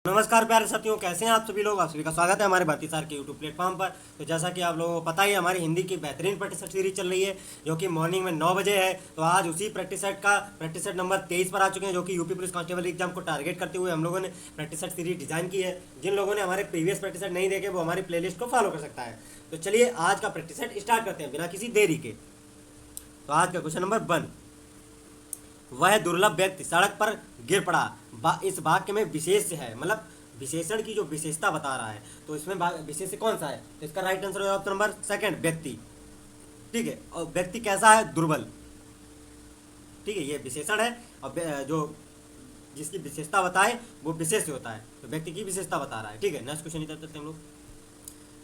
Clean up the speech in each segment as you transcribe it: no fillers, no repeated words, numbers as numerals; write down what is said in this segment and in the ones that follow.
नमस्कार प्यारे साथियों, कैसे हैं आप सभी लोग। आप सभी का स्वागत है हमारे भारतीय सार के यूट्यूब प्लेटफॉर्म पर। तो जैसा कि आप लोगों को पता ही है, हमारी हिंदी की बेहतरीन प्रैक्टिस सेट सीरीज चल रही है जो कि मॉर्निंग में 9 बजे है। तो आज उसी प्रैक्टिस सेट नंबर 23 पर आ चुके हैं, जो कि यूपी पुलिस कांस्टेबल एग्जाम को टारगेट करते हुए हम लोगों ने प्रैक्टिस सेट सीरीज डिजाइन की है। जिन लोगों ने हमारे प्रीवियस प्रैक्टिस सेट नहीं देखे वो हमारी प्लेलिस्ट को फॉलो कर सकता है। तो चलिए आज का प्रैक्टिस सेट स्टार्ट करते हैं बिना किसी देरी के। तो आज का क्वेश्चन नंबर 1, वह दुर्लभ व्यक्ति सड़क पर गिर पड़ा। इस वाक्य में विशेष है, मतलब विशेषण की जो विशेषता बता रहा है, तो इसमें विशेष कौन सा है। तो इसका राइट आंसर होगा ऑप्शन नंबर 2 व्यक्ति। ठीक है, और व्यक्ति कैसा है, दुर्बल। ठीक है, ये विशेषण है और जो जिसकी विशेषता बताए वो विशेष होता है, तो व्यक्ति की विशेषता बता रहा है। ठीक है, नेक्स्ट क्वेश्चन इधर चलते हैं हम लोग।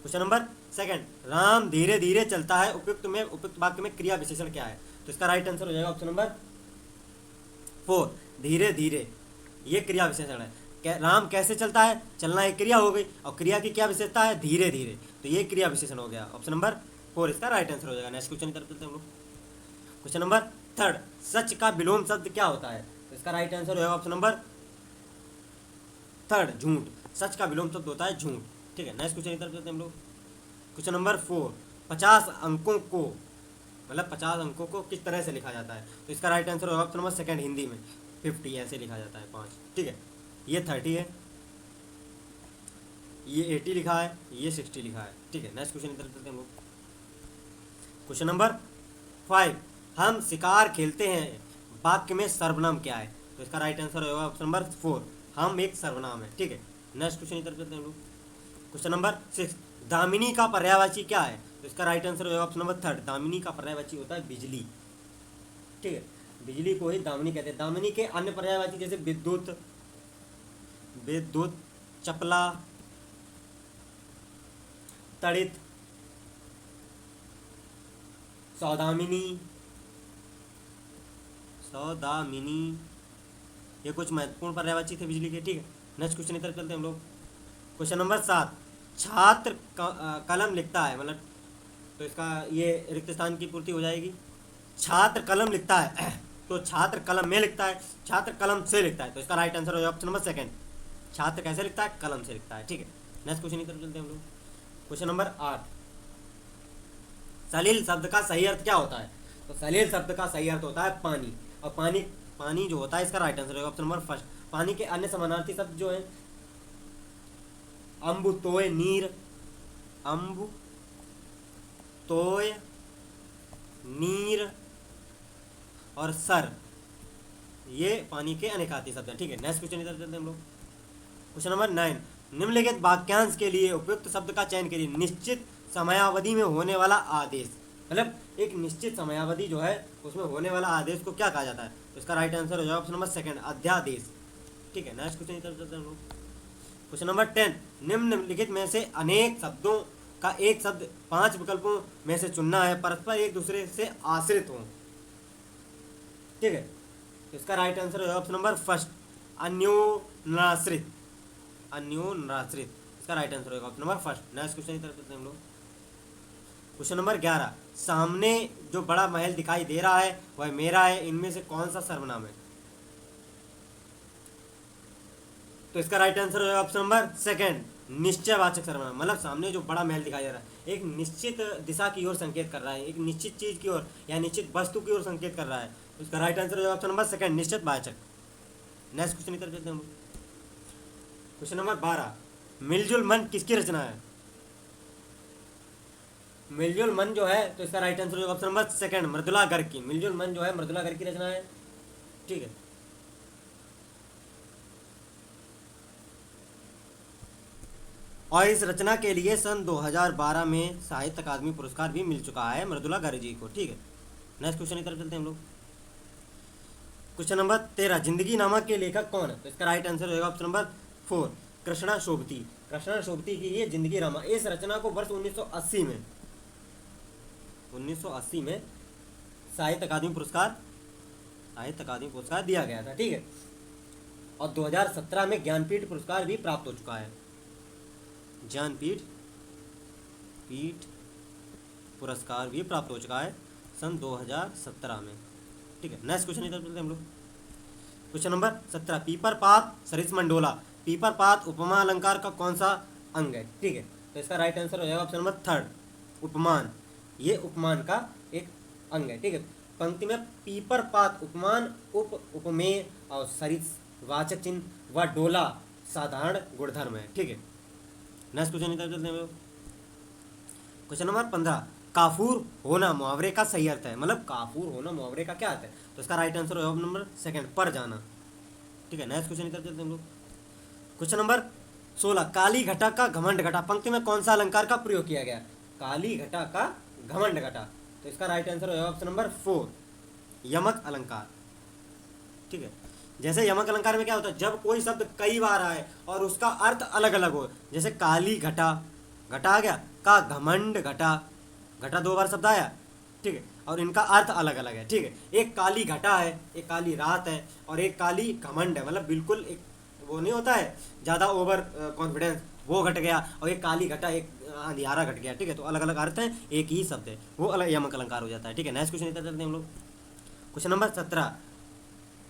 क्वेश्चन नंबर 2, राम धीरे धीरे चलता है। उपयुक्त वाक्य में क्रिया विशेषण क्या है। तो इसका राइट आंसर हो जाएगा ऑप्शन नंबर 4, धीरे धीरे। ये क्रिया विशेषण है। राम कैसे चलता है, चलना एक क्रिया हो गई, और क्रिया की क्या विशेषता है, धीरे धीरे। तो ये क्रिया विशेषण हो गया, ऑप्शन नंबर 4 इसका राइट आंसर हो जाएगा। नेक्स्ट क्वेश्चन की तरफ चलते हैं हम लोग। क्वेश्चन नंबर 3, सच का विलोम शब्द क्या होता है। तो इसका राइट आंसर होगा ऑप्शन नंबर 3, झूठ। सच का विलोम शब्द होता है झूठ। ठीक है, नेक्स्ट क्वेश्चन की तरफ चलते हैं हम लोग। क्वेश्चन नंबर 4, 50 अंकों को, मतलब 50 अंकों को किस तरह से लिखा जाता है। तो इसका राइट आंसर होगा ऑप्शन नंबर 2, हिंदी में 50 ऐसे लिखा जाता है 5। ठीक है, ये 30 है, ये 80 लिखा है, ये 60 लिखा है। ठीक है, नेक्स्ट क्वेश्चन की तरफ चलते हैं हम लोग। क्वेश्चन नंबर 5, हम शिकार खेलते हैं वाक्य में सर्वनाम क्या है। तो इसका राइट आंसर होगा ऑप्शन नंबर 4, हम एक सर्वनाम है। ठीक है, नेक्स्ट क्वेश्चन की तरफ चलते हैं हम लोग। क्वेश्चन नंबर 6, दामिनी का पर्यायवाची क्या है। तो इसका राइट आंसर होगा ऑप्शन नंबर 3, दामिनी का पर्यायवाची होता है बिजली। ठीक है, बिजली को ही दामिनी कहते हैं। दामिनी के अन्य पर्यायवाची जैसे विद्युत, चपला, तड़ित, सौदामिनी, ये कुछ महत्वपूर्ण पर्यायवाची थे बिजली के। ठीक है, नेक्स्ट क्वेश्चन की तरफ चलते हैं हम लोग। क्वेश्चन नंबर 7, छात्र कलम लिखता है, मतलब तो इसका ये रिक्त स्थान की पूर्ति हो जाएगी। छात्र कलम लिखता है तो छात्र कलम में लिखता है, छात्र कलम से लिखता है। तो इसका राइट आंसर हो जाएगा ऑप्शन नंबर 2, छात्र कैसे लिखता है, कलम से लिखता है। ठीक है, नेक्स्ट क्वेश्चन की तरफ चलते हैं हम लोग। क्वेश्चन नंबर 8, सलील शब्द का सही अर्थ क्या होता है। तो सलील शब्द का सही अर्थ होता है पानी। और पानी जो होता है, इसका राइट आंसर होगा ऑप्शन नंबर 1। पानी के अन्य समानार्थी शब्द जो है, अम्बु तोय नीर, अम्बु तोय नीर और सर, ये पानी के अनेकार्थी शब्द हैं। ठीक है, नेक्स्ट क्वेश्चन की तरफ चलते हैं हम लोग। क्वेश्चन नंबर 9, निम्नलिखित वाक्यांश के लिए उपयुक्त शब्द का चयन करिए। निश्चित समयावधि में होने वाला आदेश, मतलब एक निश्चित समयावधि जो है उसमें होने वाला आदेश को क्या कहा जाता है। तो इसका राइट आंसर हो जाएगा ऑप्शन नंबर 2, अध्यादेश। ठीक है, नेक्स्ट क्वेश्चन की तरफ चलते हैं हम लोग। क्वेश्चन नंबर 10, निम्नलिखित में से अनेक शब्दों का एक शब्द 5 विकल्पों में से चुनना है, परस्पर एक दूसरे से आश्रित हो। ठीक है, तो इसका राइट आंसर होगा ऑप्शन नंबर 1, अन्योन्याश्रित। अन्योन्याश्रित इसका राइट आंसर होगा ऑप्शन नंबर 1। नेक्स्ट क्वेश्चन की तरफ चलते हैं हम लोग। क्वेश्चन नंबर 11, सामने जो बड़ा महल दिखाई दे रहा है वह मेरा है, इनमें से कौन सा सर्वनाम है। तो इसका राइट आंसर होगा ऑप्शन नंबर 2, निश्चयवाचक सर्वनाम। मतलब सामने जो बड़ा महल दिखाई दे रहा है एक निश्चित दिशा की ओर संकेत कर रहा है, एक निश्चित चीज की ओर या निश्चित वस्तु की ओर संकेत कर रहा है। तो इसका राइट आंसर होगा ऑप्शन नंबर 2, निश्चितवाचक। नेक्स्ट क्वेश्चन की तरफ चलते हैं हम। क्वेश्चन नंबर 12, मिलजुल मन किसकी रचना है। मिलजुल मन जो है, तो इसका राइट आंसर होगा ऑप्शन नंबर 2, मृदुला गर्ग की। मिलजुल मन जो है मृदुला गर्ग की रचना है। ठीक है, और इस रचना के लिए सन 2012 में साहित्य अकादमी पुरस्कार भी मिल चुका है मृदुला गर्ग जी को। ठीक है, नेक्स्ट क्वेश्चन की तरफ चलते हैं हम लोग। क्वेश्चन नंबर 13, जिंदगी नामा के लेखक कौन है। तो इसका राइट आंसर होगा ऑप्शन नंबर 4, कृष्णा शोभती। कृष्णा शोभती की ये जिंदगी नामा। इस रचना को वर्ष 1980 में साहित्य अकादमी पुरस्कार दिया गया था। ठीक है, और 2017 में ज्ञानपीठ पुरस्कार भी प्राप्त हो चुका है। ज्ञानपीठ पुरस्कार भी प्राप्त हो चुका है सन 2017 में। ठीक है, नेक्स्ट क्वेश्चन इधर चलते हैं हम लोग। क्वेश्चन नंबर 17, पीपर पात सरिस मंडोला पीपर पात उपमा अलंकार का कौन सा अंग है? ठीक है, तो इसका राइट आंसर हो जाएगा ऑप्शन नंबर थर्ड, उपमान। ये उपमान का एक अंग है। ठीक है, पंक्ति में पीपर पात उपमान उपमेय और सरित वाचक चिन्ह व डोला साधारण गुणधर्म है। ठीक है, नेक्स्ट क्वेश्चन की तरफ चलते हैं। क्वेश्चन नंबर 15, काफूर होना मुहावरे का सही अर्थ है, मतलब काफूर होना मुहावरे का क्या अर्थ है? तो इसका राइट आंसर होगा नंबर सेकंड, पर जाना। ठीक है, नेक्स्ट क्वेश्चन की तरफ चलते हैं हम लोग। क्वेश्चन नंबर 16, काली घटा का घमंड घटा, पंक्ति में कौन सा अलंकार का प्रयोग किया गया? काली घटा का घमंड घटा, तो इसका राइट आंसर होगा ऑप्शन नंबर 4, यमक अलंकार। ठीक है, जैसे यमक अलंकार में क्या होता है, जब कोई शब्द कई बार आए और उसका अर्थ अलग अलग हो, जैसे काली घटा, घटा आ गया, का घमंड घटा, घटा 2 बार शब्द आया। ठीक है, और इनका अर्थ अलग अलग है। ठीक है, एक काली घटा है, एक काली रात है, और एक काली घमंड है, मतलब बिल्कुल एक वो नहीं होता है ज़्यादा ओवर कॉन्फिडेंस, वो घट गया, और एक काली घटा, एक अंधियारा घट गया। ठीक है, तो अलग अलग अर्थ हैं, एक ही शब्द है, वो अलग यमक अलंकार हो जाता है। ठीक है, नेक्स्ट क्वेश्चन इधर चलते हैं हम लोग। क्वेश्चन नंबर 17,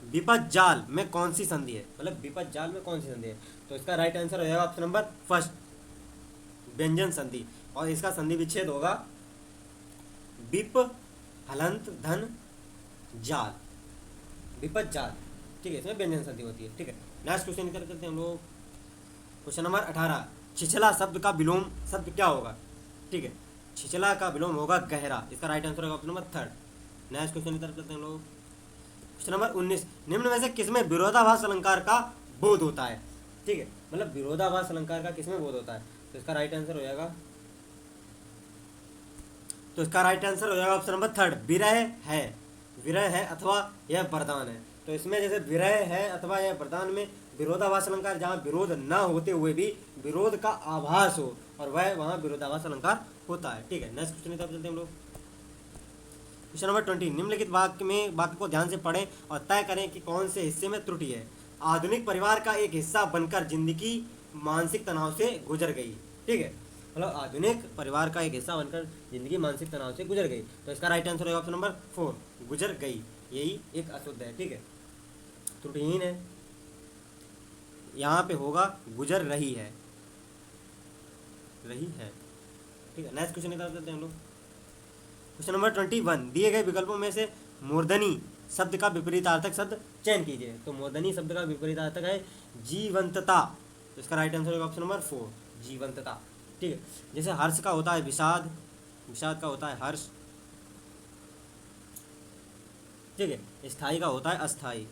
विपद जाल में कौन सी संधि है, मतलब विपद जाल में कौन सी संधि है? तो इसका राइट आंसर हो जाएगा ऑप्शन नंबर फर्स्ट, व्यंजन संधि, और इसका संधि विच्छेद होगा विप हलंत धन जाल, विपद जाल। ठीक है, इसमें व्यंजन संधि होती है। ठीक है, नेक्स्ट क्वेश्चन की तरफ चलते हैं हम लोग। क्वेश्चन नंबर 18, छिछला शब्द का विलोम शब्द क्या होगा? ठीक है, छिछला का विलोम होगा गहरा, इसका राइट आंसर होगा option number third. Next question की तरफ चलते हैं हम लोग। क्वेश्चन नंबर 19, निम्न में से किसमें विरोधाभास अलंकार का बोध होता है? ठीक है, मतलब विरोधाभास अलंकार का किसमें बोध होता है? तो इसका राइट आंसर हो जाएगा, तो इसका राइट आंसर हो जाएगा ऑप्शन नंबर थर्ड, विरह है, विरह है अथवा यह वरदान है। तो इसमें जैसे विरह है अथवा यह वरदान में विरोधाभास अलंकार, जहाँ विरोध न होते हुए भी विरोध का आभास हो, और वह वहाँ विरोधाभास अलंकार होता है। ठीक है, नेक्स्ट क्वेश्चन की तरफ चलते हैं हम लोग। क्वेश्चन नंबर 20, निम्नलिखित वाक्य में वाक्य को ध्यान से पढ़ें और तय करें कि कौन से हिस्से में त्रुटि है। आधुनिक परिवार का एक हिस्सा बनकर जिंदगी मानसिक तनाव से गुजर गई। ठीक है, मतलब आधुनिक परिवार का एक हिस्सा बनकर जिंदगी मानसिक तनाव से गुजर गई, तो इसका राइट आंसर होगा ऑप्शन नंबर 4, गुजर गई। यही एक अशुद्ध है। ठीक है, त्रुटिहीन है, यहाँ पे होगा गुजर रही है, रही है। ठीक है, नेक्स्ट क्वेश्चन की तरफ चलते हैं हम लोग। क्वेश्चन नंबर 21, दिए गए विकल्पों में से मूर्धनी शब्द का विपरीतार्थक शब्द चयन कीजिए। तो मूर्धनी शब्द का विपरीतार्थक है जीवंतता, तो इसका राइट आंसर होगा ऑप्शन नंबर 4, जीवंतता। ठीक है, जैसे हर्ष का होता है विषाद, विषाद का होता है हर्ष। ठीक है, स्थायी का होता है अस्थाई।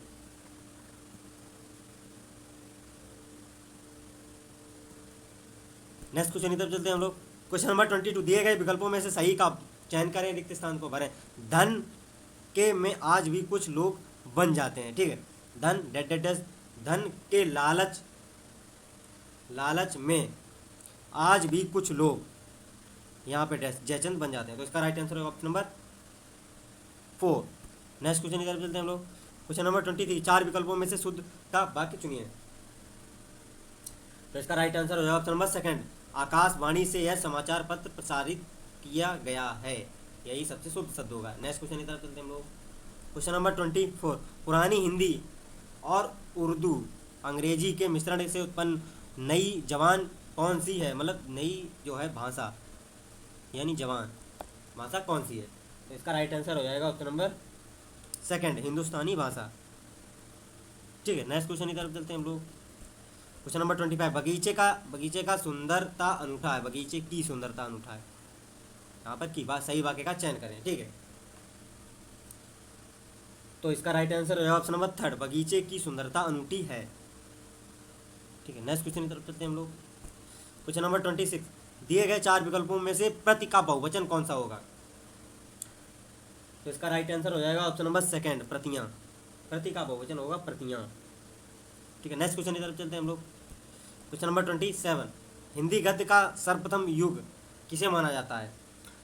नेक्स्ट क्वेश्चन की तरफ चलते हैं हम लोग। क्वेश्चन नंबर 22, दिए गए विकल्पों में से सही का चयन करें, रिक्त स्थान को भरें। धन के में आज भी कुछ लोग बन जाते हैं। ठीक है, धन डेट डेट डेट, धन के लालच, लालच में आज भी कुछ लोग, यहाँ पे डैश जयचंद बन जाते हैं, तो इसका राइट आंसर होगा ऑप्शन नंबर 4। नेक्स्ट क्वेश्चन की तरफ चलते हैं हम लोग। क्वेश्चन नंबर 23, 4 विकल्पों में से शुद्ध का वाक्य चुनिए। तो इसका राइट आंसर हो जाएगा ऑप्शन नंबर सेकंड, आकाशवाणी से यह समाचार पत्र प्रसारित किया गया है, यही सबसे शुद्ध शब्द होगा। नेक्स्ट क्वेश्चन की तरफ चलते हैं हम लोग। क्वेश्चन नंबर 24, पुरानी हिंदी और उर्दू अंग्रेजी के मिश्रण से उत्पन्न नई जवान कौन सी है, मतलब नई जो है भाषा यानी जवान भाषा कौन सी है? तो इसका राइट आंसर हो जाएगा ऑप्शन नंबर सेकंड, हिंदुस्तानी भाषा। ठीक है, नेक्स्ट क्वेश्चन की तरफ चलते हैं हम लोग। क्वेश्चन नंबर 25, बगीचे का सुंदरता अनूठा है, बगीचे की सुंदरता अनूठा है, यहाँ पर की बात सही वाक्य का चयन करें। ठीक है, तो इसका राइट आंसर हो जाएगा ऑप्शन नंबर थर्ड, बगीचे की सुंदरता अनूठी है। ठीक है, नेक्स्ट क्वेश्चन की तरफ चलते हैं हम लोग। क्वेश्चन नंबर 26, दिए गए 4 विकल्पों में से प्रति का बहुवचन कौन सा होगा? तो इसका राइट आंसर हो जाएगा ऑप्शन नंबर सेकंड, प्रतियां, प्रति का बहुवचन होगा प्रतियां। ठीक है, नेक्स्ट क्वेश्चन की तरफ चलते हैं हम लोग। क्वेश्चन नंबर 27, हिंदी गद्य का सर्वप्रथम युग किसे माना जाता है,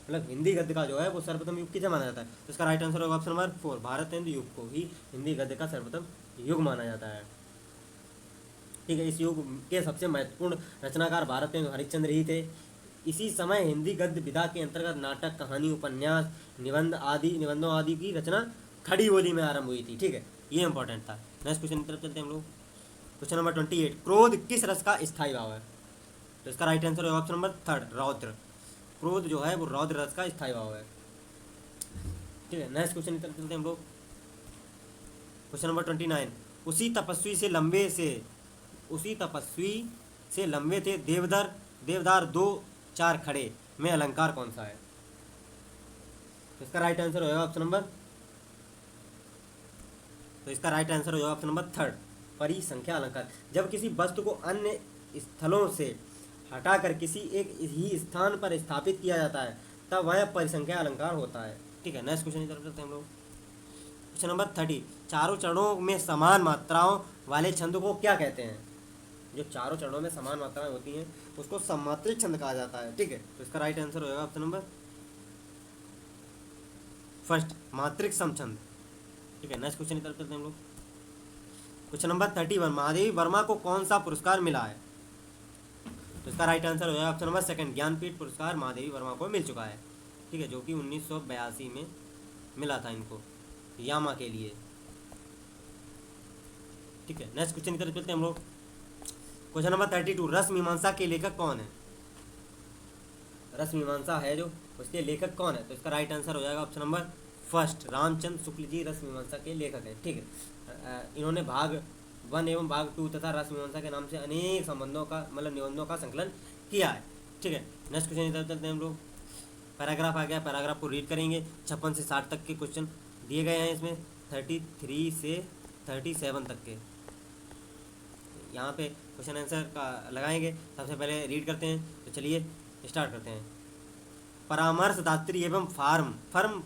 मतलब हिंदी गद्य का जो है वो सर्वप्रथम युग किसे माना जाता है? तो इसका राइट आंसर होगा ऑप्शन नंबर 4, भारतेंदु युग को ही हिंदी गद्य का सर्वप्रथम युग माना जाता है। ठीक है, इस युग के सबसे महत्वपूर्ण रचनाकार भारतेंदु हरिश्चंद्र ही थे। इसी समय हिंदी गद्य विधा के अंतर्गत नाटक, कहानी, उपन्यास, निबंधों आदि की रचना खड़ी बोली में आरंभ हुई थी। ठीक है, ये इंपॉर्टेंट था। नेक्स्ट क्वेश्चन की तरफ चलते हैं हम लोग। क्वेश्चन नंबर 28, क्रोध किस रस का स्थायी भाव है? तो इसका राइट आंसर होगा ऑप्शन नंबर 3, रौद्र। क्रोध जो है वो रौद्र रस का स्थायी भाव है। ठीक है, नेक्स्ट क्वेश्चन की तरफ चलते हैं हम लोग। क्वेश्चन नंबर 29, उसी तपस्वी से लंबे थे देवदार दो चार खड़े में अलंकार कौन सा है? तो इसका राइट आंसर होगा ऑप्शन नंबर 3, परिसंख्या अलंकार। जब किसी वस्तु को अन्य स्थलों से हटाकर किसी एक ही स्थान पर स्थापित किया जाता है तब वह परिसंख्या अलंकार होता है। ठीक है, नेक्स्ट क्वेश्चन की तरफ चलते हैं हम लोग। क्वेश्चन नंबर 30, चारों चरणों में समान मात्राओं वाले छंद को क्या कहते हैं? जो चारों चरणों में समान मात्राएं होती हैं उसको सम्मात्रिक छंद कहा जाता है। ठीक है, तो इसका राइट आंसर होगा ऑप्शन नंबर 1, मात्रिक समछंद। ठीक है, नेक्स्ट क्वेश्चन की तरफ चलते हैं हम लोग। क्वेश्चन नंबर 31, महादेवी वर्मा को कौन सा पुरस्कार मिला है? तो इसका राइट आंसर होगा ऑप्शन नंबर 2, ज्ञानपीठ पुरस्कार महादेवी वर्मा को मिल चुका है। ठीक है, जो कि 1982 में मिला था इनको, यामा के लिए। ठीक है, नेक्स्ट क्वेश्चन की तरफ चलते हैं हम लोग। क्वेश्चन नंबर 32, रस मीमांसा के लेखक कौन है? रस मीमांसा है जो, उसके लेखक कौन है? तो इसका राइट आंसर हो जाएगा ऑप्शन नंबर 1, रामचंद्र शुक्ल जी रस मीमांसा के लेखक है। ठीक है, इन्होंने भाग 1 एवं भाग 2 तथा रस मीमांसा के नाम से अनेक संबंधों का निबंधों का संकलन किया है। ठीक है, नेक्स्ट क्वेश्चन की तरफ चलते हैं हम लोग। पैराग्राफ आ गया, पैराग्राफ को रीड करेंगे। 56 से 60 तक के क्वेश्चन दिए गए हैं इसमें, 33 से 37 तक के। यहाँ पे क्वेश्चन आंसर का लगाएंगे। सबसे पहले रीड करते हैं, तो चलिए स्टार्ट करते हैं। परामर्शदात्री एवं firm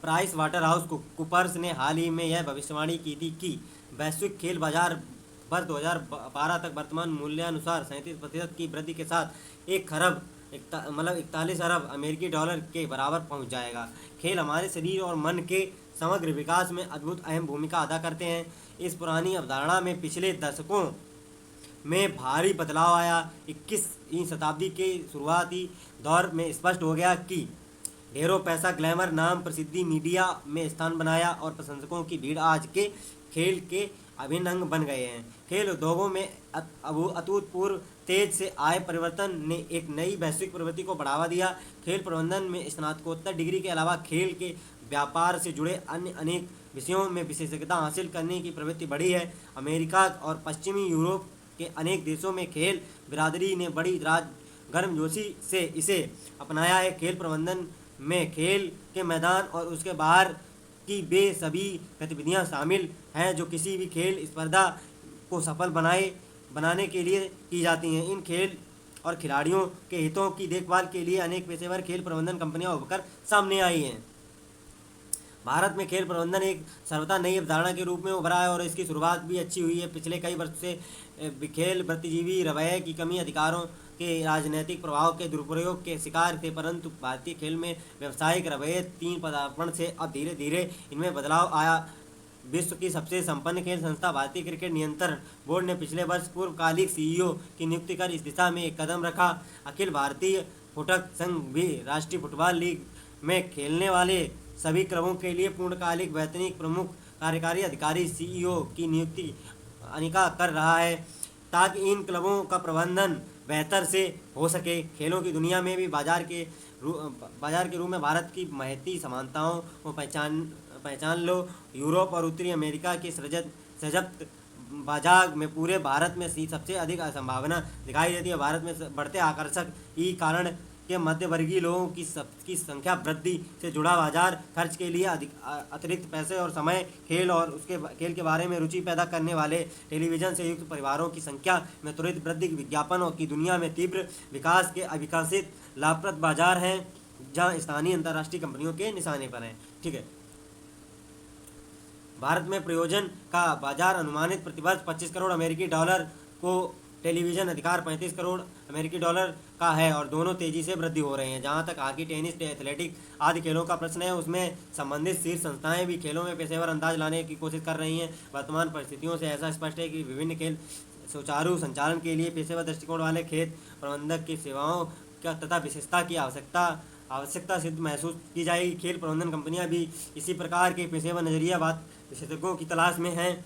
PricewaterhouseCoopers ने हाल ही में यह भविष्यवाणी की थी कि वैश्विक खेल बाजार वर्ष 2012 तक वर्तमान मूल्यानुसार 37% की वृद्धि के साथ 41 अरब अमेरिकी डॉलर के बराबर पहुंच जाएगा। खेल हमारे शरीर और मन के समग्र विकास में अद्भुत अहम भूमिका अदा करते हैं। इस पुरानी अवधारणा में पिछले दशकों में भारी बदलाव आया। 21वीं शताब्दी के शुरुआती दौर में स्पष्ट हो गया कि ढेरों पैसा, ग्लैमर, नाम, प्रसिद्धि मीडिया में स्थान बनाया और प्रशंसकों की भीड़ आज के खेल के अभिन्न अंग बन गए हैं। खेल उद्योगों में अभूतपूर्व तेज से आए परिवर्तन ने एक नई वैश्विक प्रवृत्ति को बढ़ावा दिया। खेल प्रबंधन में स्नातकोत्तर डिग्री के अलावा खेल के व्यापार से जुड़े अन्य अनेक विषयों में विशेषज्ञता हासिल करने की प्रवृत्ति बढ़ी है। अमेरिका और पश्चिमी यूरोप के अनेक देशों में खेल बिरादरी ने बड़ी गर्मजोशी से इसे अपनाया है। खेल प्रबंधन में खेल के मैदान और उसके बाहर की वे सभी गतिविधियां शामिल हैं जो किसी भी खेल स्पर्धा को सफल बनाने के लिए की जाती हैं। इन खेल और खिलाड़ियों के हितों की देखभाल के लिए अनेक पेशेवर खेल प्रबंधन कंपनियां उभर सामने आई हैं। भारत में खेल प्रबंधन एक सर्वथा नई अवधारणा के रूप में उभरा है और इसकी शुरुआत भी अच्छी हुई है। पिछले कई वर्ष से खेल वृत्तिजीवी रवैये की कमी, अधिकारों के राजनीतिक प्रभाव के दुरुपयोग के शिकार थे, परंतु भारतीय खेल में व्यावसायिक रवैये 3 पदार्पण से अब धीरे धीरे इनमें बदलाव आया। विश्व की सबसे संपन्न खेल संस्था भारतीय क्रिकेट नियंत्रण बोर्ड ने पिछले वर्ष पूर्वकालिक सीईओ की नियुक्ति कर इस दिशा में एक कदम रखा। अखिल भारतीय फुटक संघ भी राष्ट्रीय फुटबॉल लीग में खेलने वाले सभी क्लबों के लिए पूर्णकालिक वैतनिक प्रमुख कार्यकारी अधिकारी सीईओ की नियुक्ति अनिका कर रहा है ताकि इन क्लबों का प्रबंधन बेहतर से हो सके। खेलों की दुनिया में भी बाजार के रूप में भारत की महती समानताओं को पहचान लो। यूरोप और उत्तरी अमेरिका के सशक्त बाजार में पूरे भारत में सबसे अधिक संभावना दिखाई देती है। भारत में बढ़ते आकर्षक ई कारण के मध्यवर्गीय लोगों की संख्या वृद्धि से जुड़ा बाजार, खर्च के लिए अतिरिक्त पैसे और समय, खेल के बारे में रुचि पैदा करने वाले टेलीविज़न से युक्त परिवारों की संख्या में त्वरित वृद्धि, विज्ञापनों की दुनिया में तीव्र विकास के अविकसित लाभप्रद बाजार हैं जहां स्थानीय अंतर्राष्ट्रीय कंपनियों के निशाने पर हैं। ठीक है, भारत में प्रयोजन का बाजार अनुमानित प्रतिवर्ष 25 करोड़ अमेरिकी डॉलर को, टेलीविज़न अधिकार 35 करोड़ अमेरिकी डॉलर का है और दोनों तेज़ी से वृद्धि हो रहे हैं। जहां तक हॉकी, टेनिस, एथलेटिक आदि खेलों का प्रश्न है, उसमें संबंधित शीर्ष संस्थाएं भी खेलों में पेशेवर अंदाज लाने की कोशिश कर रही हैं। वर्तमान परिस्थितियों से ऐसा स्पष्ट है कि विभिन्न खेल सुचारू संचालन के लिए पेशेवर दृष्टिकोण वाले खेल प्रबंधक की सेवाओं का तथा विशेषता की आवश्यकता सिद्ध महसूस की जाएगी। खेल प्रबंधन कंपनियां भी इसी प्रकार के पेशेवर नजरिया बात विशेषज्ञों की तलाश में हैं।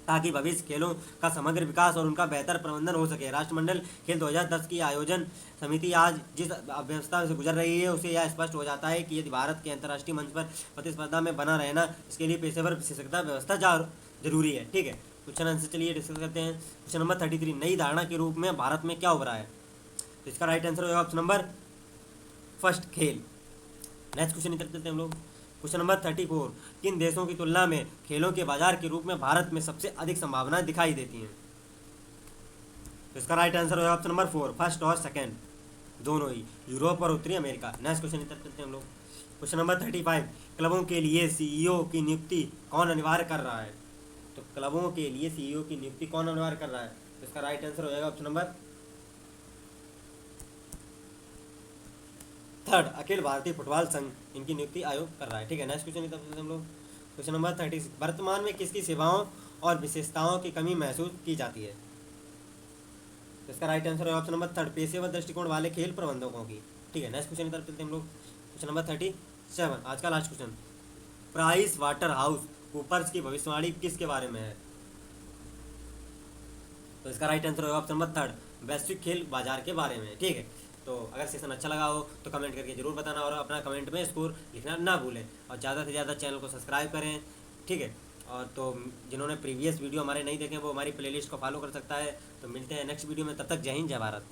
ताकि भविष्य खेलों का समग्र विकास और उनका बेहतर प्रबंधन हो सके। राष्ट्रमंडल खेल 2010 की आयोजन समिति आज जिस अव्यवस्था से गुजर रही है उसे यह स्पष्ट हो जाता है कि यदि भारत के अंतर्राष्ट्रीय मंच पर प्रतिस्पर्धा में बना रहना, इसके लिए पेशेवर विशेषज्ञता व्यवस्था जरूरी है। ठीक है, क्वेश्चन आंसर चलिए डिस्कस करते हैं। क्वेश्चन नंबर 33, नई धारणा के रूप में भारत में क्या उभरा है? तो इसका राइट आंसर होगा ऑप्शन नंबर फर्स्ट, खेल। नेक्स्ट क्वेश्चन निकलते हैं हम लोग। क्वेश्चन नंबर 34, किन देशों की तुलना में खेलों के बाजार के रूप में भारत में सबसे अधिक संभावनाएं दिखाई देती हैं? तो इसका राइट आंसर होगा ऑप्शन नंबर 4, फर्स्ट और सेकंड दोनों ही, यूरोप और उत्तरी अमेरिका। नेक्स्ट क्वेश्चन निकलते हैं हम लोग। क्वेश्चन नंबर 35, क्लबों के लिए सीईओ की नियुक्ति कौन अनिवार्य कर रहा है? तो क्लबों के लिए सीईओ की नियुक्ति कौन अनिवार्य कर रहा है? तो इसका राइट आंसर हो जाएगा option number third, Akhil Bharatiya football संघ इनकी नियुक्ति आयोग कर रहा है। ठीक है, नेक्स्ट क्वेश्चन की हम लोग। क्वेश्चन नंबर 36, वर्तमान में किसकी सेवाओं और विशेषताओं की कमी महसूस की जाती है? तो इसका राइट आंसर है ऑप्शन नंबर थर्ड, पेशेवर दृष्टिकोण वाले खेल प्रबंधकों की। ठीक है, नेक्स्ट क्वेश्चन की तरफ चलते हैं हम लोग। क्वेश्चन नंबर 37, आज का last question, PricewaterhouseCoopers की भविष्यवाणी किसके बारे में है? तो इसका राइट आंसर होगा ऑप्शन नंबर थर्ड, वैश्विक खेल बाजार के बारे में। ठीक है, तो अगर सेशन अच्छा लगा हो तो कमेंट करके जरूर बताना और अपना कमेंट में स्कोर लिखना ना भूलें और ज़्यादा से ज़्यादा चैनल को सब्सक्राइब करें। ठीक है, और तो जिन्होंने प्रीवियस वीडियो हमारे नहीं देखे वो हमारी प्लेलिस्ट को फॉलो कर सकता है। तो मिलते हैं नेक्स्ट वीडियो में, तब तक जय हिंद जय भारत।